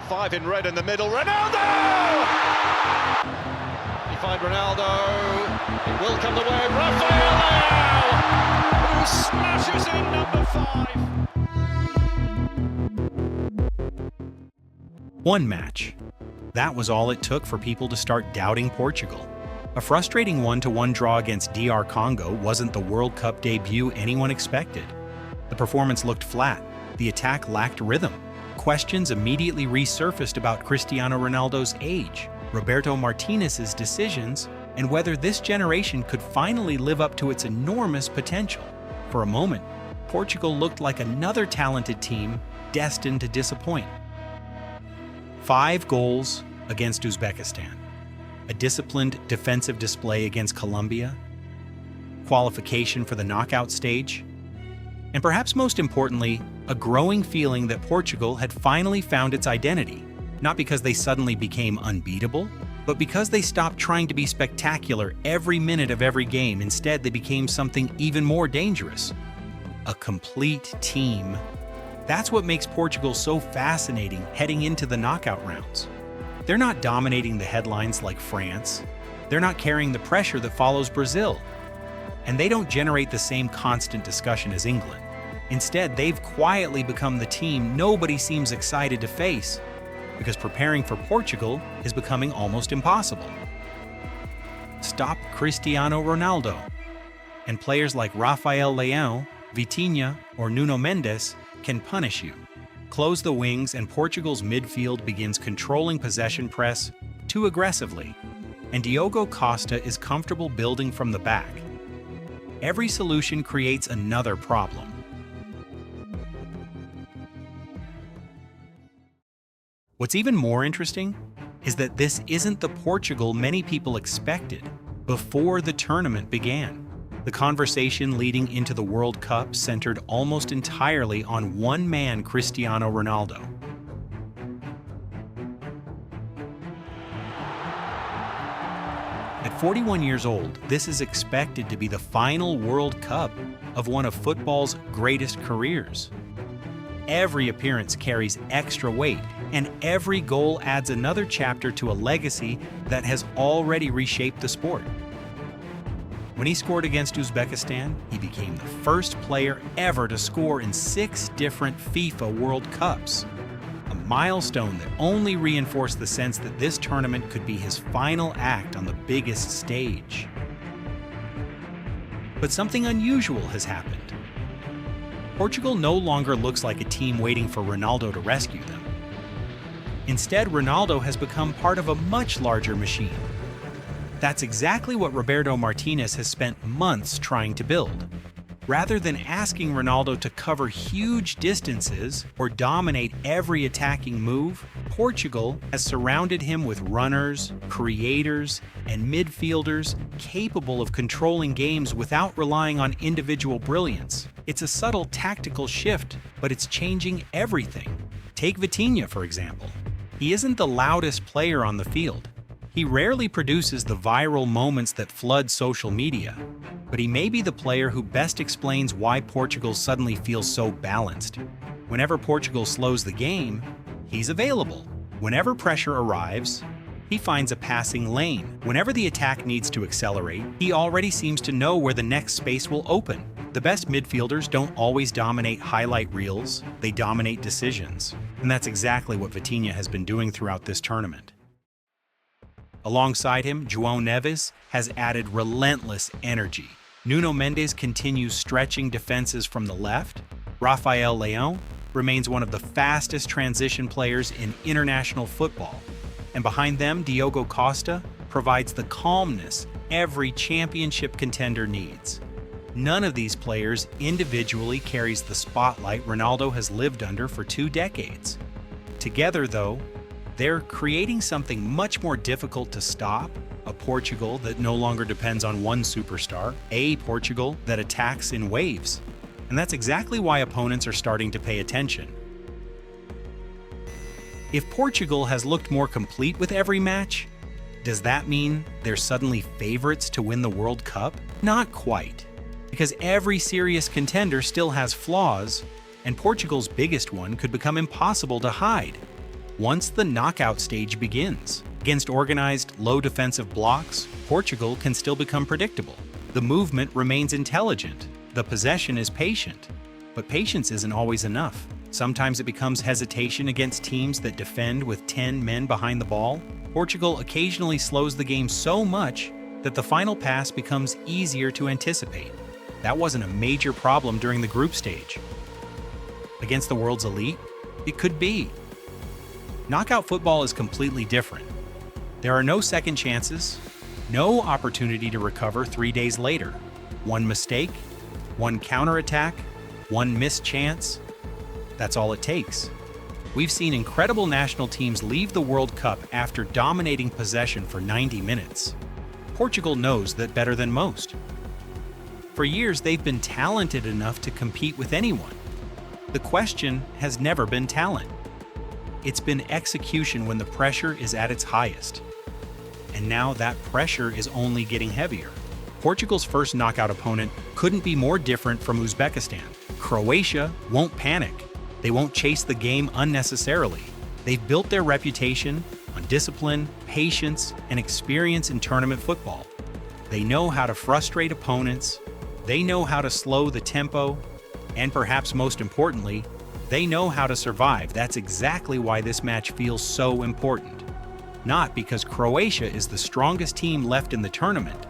5 in red in the middle. Ronaldo! You find Ronaldo. It will come the way of Rafael Leao, who smashes in number 5. One match. That was all it took for people to start doubting Portugal. A frustrating 1-1 draw against DR Congo wasn't the World Cup debut anyone expected. The performance looked flat. The attack lacked rhythm. Questions immediately resurfaced about Cristiano Ronaldo's age, Roberto Martinez's decisions, and whether this generation could finally live up to its enormous potential. For a moment, Portugal looked like another talented team destined to disappoint. 5 goals against Uzbekistan. A disciplined defensive display against Colombia. Qualification for the knockout stage. And perhaps most importantly, a growing feeling that Portugal had finally found its identity, not because they suddenly became unbeatable, but because they stopped trying to be spectacular every minute of every game. Instead, they became something even more dangerous. A complete team. That's what makes Portugal so fascinating heading into the knockout rounds. They're not dominating the headlines like France. They're not carrying the pressure that follows Brazil. And they don't generate the same constant discussion as England. Instead, they've quietly become the team nobody seems excited to face, because preparing for Portugal is becoming almost impossible. Stop Cristiano Ronaldo, and players like Rafael Leao, Vitinha, or Nuno Mendes can punish you. Close the wings and Portugal's midfield begins controlling possession press too aggressively, and Diogo Costa is comfortable building from the back. Every solution creates another problem. What's even more interesting is that this isn't the Portugal many people expected before the tournament began. The conversation leading into the World Cup centered almost entirely on one man, Cristiano Ronaldo. At 41 years old, this is expected to be the final World Cup of one of football's greatest careers. Every appearance carries extra weight, and every goal adds another chapter to a legacy that has already reshaped the sport. When he scored against Uzbekistan, he became the first player ever to score in 6 different FIFA World Cups, a milestone that only reinforced the sense that this tournament could be his final act on the biggest stage. But something unusual has happened. Portugal no longer looks like a team waiting for Ronaldo to rescue them. Instead, Ronaldo has become part of a much larger machine. That's exactly what Roberto Martinez has spent months trying to build. Rather than asking Ronaldo to cover huge distances or dominate every attacking move, Portugal has surrounded him with runners, creators, and midfielders capable of controlling games without relying on individual brilliance. It's a subtle tactical shift, but it's changing everything. Take Vitinha, for example. He isn't the loudest player on the field. He rarely produces the viral moments that flood social media, but he may be the player who best explains why Portugal suddenly feels so balanced. Whenever Portugal slows the game, he's available. Whenever pressure arrives, he finds a passing lane. Whenever the attack needs to accelerate, he already seems to know where the next space will open. The best midfielders don't always dominate highlight reels, they dominate decisions. And that's exactly what Vitinha has been doing throughout this tournament. Alongside him, João Neves has added relentless energy. Nuno Mendes continues stretching defenses from the left. Rafael Leao remains one of the fastest transition players in international football. And behind them, Diogo Costa provides the calmness every championship contender needs. None of these players individually carries the spotlight Ronaldo has lived under for 2 decades. Together, though, they're creating something much more difficult to stop, a Portugal that no longer depends on one superstar, a Portugal that attacks in waves. And that's exactly why opponents are starting to pay attention. If Portugal has looked more complete with every match, does that mean they're suddenly favorites to win the World Cup? Not quite, because every serious contender still has flaws, and Portugal's biggest one could become impossible to hide. once the knockout stage begins. Against organized, low defensive blocks, Portugal can still become predictable. The movement remains intelligent. The possession is patient. But patience isn't always enough. Sometimes it becomes hesitation against teams that defend with 10 men behind the ball. Portugal occasionally slows the game so much that the final pass becomes easier to anticipate. That wasn't a major problem during the group stage. Against the world's elite, it could be. Knockout football is completely different. There are no second chances, no opportunity to recover 3 days later. One mistake, one counterattack, one missed chance. That's all it takes. We've seen incredible national teams leave the World Cup after dominating possession for 90 minutes. Portugal knows that better than most. For years, they've been talented enough to compete with anyone. The question has never been talent. It's been execution when the pressure is at its highest. And now that pressure is only getting heavier. Portugal's first knockout opponent couldn't be more different from Uzbekistan. Croatia won't panic. They won't chase the game unnecessarily. They've built their reputation on discipline, patience, and experience in tournament football. They know how to frustrate opponents, they know how to slow the tempo, and perhaps most importantly, they know how to survive. That's exactly why this match feels so important. Not because Croatia is the strongest team left in the tournament,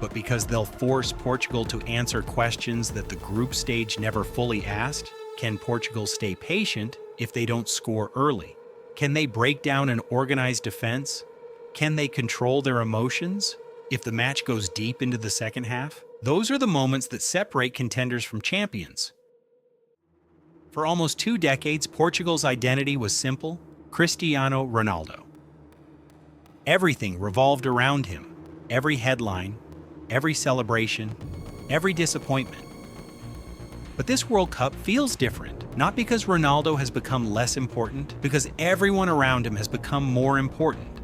but because they'll force Portugal to answer questions that the group stage never fully asked. Can Portugal stay patient if they don't score early? Can they break down an organized defense? Can they control their emotions if the match goes deep into the second half? Those are the moments that separate contenders from champions. For almost 2 decades, Portugal's identity was simple: Cristiano Ronaldo. Everything revolved around him. Every headline, every celebration, every disappointment. But this World Cup feels different, not because Ronaldo has become less important, because everyone around him has become more important.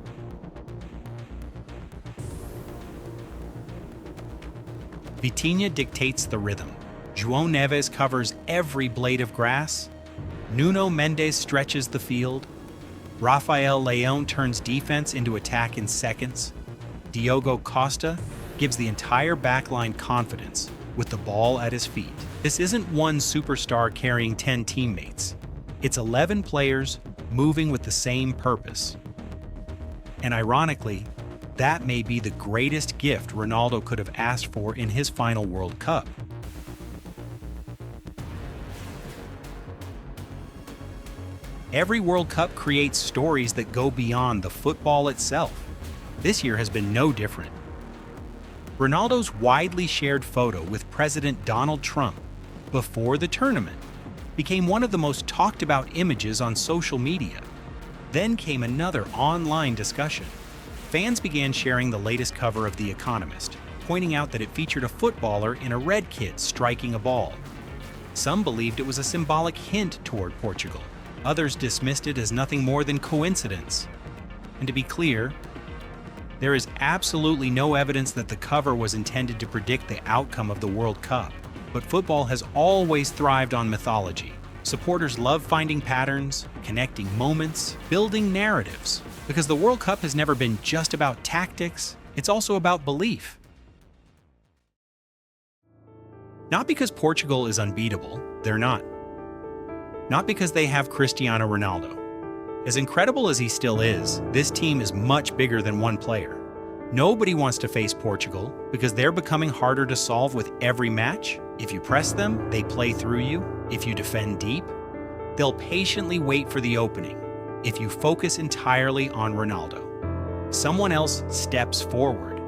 Vitinha dictates the rhythm. João Neves covers every blade of grass. Nuno Mendes stretches the field. Rafael Leão turns defense into attack in seconds. Diogo Costa gives the entire backline confidence with the ball at his feet. This isn't one superstar carrying 10 teammates. It's 11 players moving with the same purpose. And ironically, that may be the greatest gift Ronaldo could have asked for in his final World Cup. Every World Cup creates stories that go beyond the football itself. This year has been no different. Ronaldo's widely shared photo with President Donald Trump before the tournament became one of the most talked about images on social media. Then came another online discussion. Fans began sharing the latest cover of The Economist, pointing out that it featured a footballer in a red kit striking a ball. Some believed it was a symbolic hint toward Portugal. Others dismissed it as nothing more than coincidence. And to be clear, there is absolutely no evidence that the cover was intended to predict the outcome of the World Cup. But football has always thrived on mythology. Supporters love finding patterns, connecting moments, building narratives. Because the World Cup has never been just about tactics, it's also about belief. Not because Portugal is unbeatable, they're not. Not because they have Cristiano Ronaldo. As incredible as he still is, this team is much bigger than one player. Nobody wants to face Portugal because they're becoming harder to solve with every match. If you press them, they play through you. If you defend deep, they'll patiently wait for the opening. If you focus entirely on Ronaldo, someone else steps forward.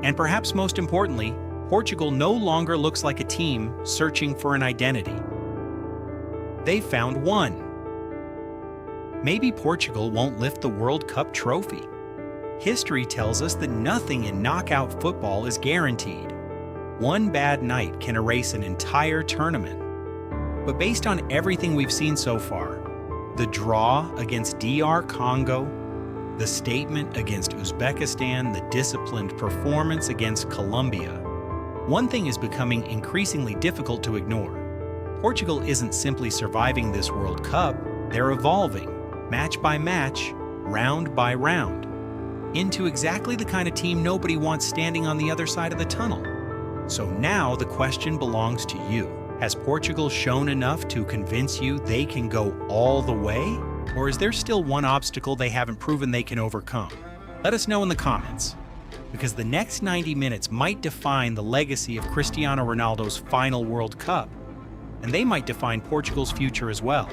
And perhaps most importantly, Portugal no longer looks like a team searching for an identity. They found one. Maybe Portugal won't lift the World Cup trophy. History tells us that nothing in knockout football is guaranteed. One bad night can erase an entire tournament. But based on everything we've seen so far, the draw against DR Congo, the statement against Uzbekistan, the disciplined performance against Colombia, one thing is becoming increasingly difficult to ignore. Portugal isn't simply surviving this World Cup, they're evolving. match by match, round by round, into exactly the kind of team nobody wants standing on the other side of the tunnel. So now the question belongs to you. Has Portugal shown enough to convince you they can go all the way? Or is there still one obstacle they haven't proven they can overcome? Let us know in the comments, because the next 90 minutes might define the legacy of Cristiano Ronaldo's final World Cup, and they might define Portugal's future as well.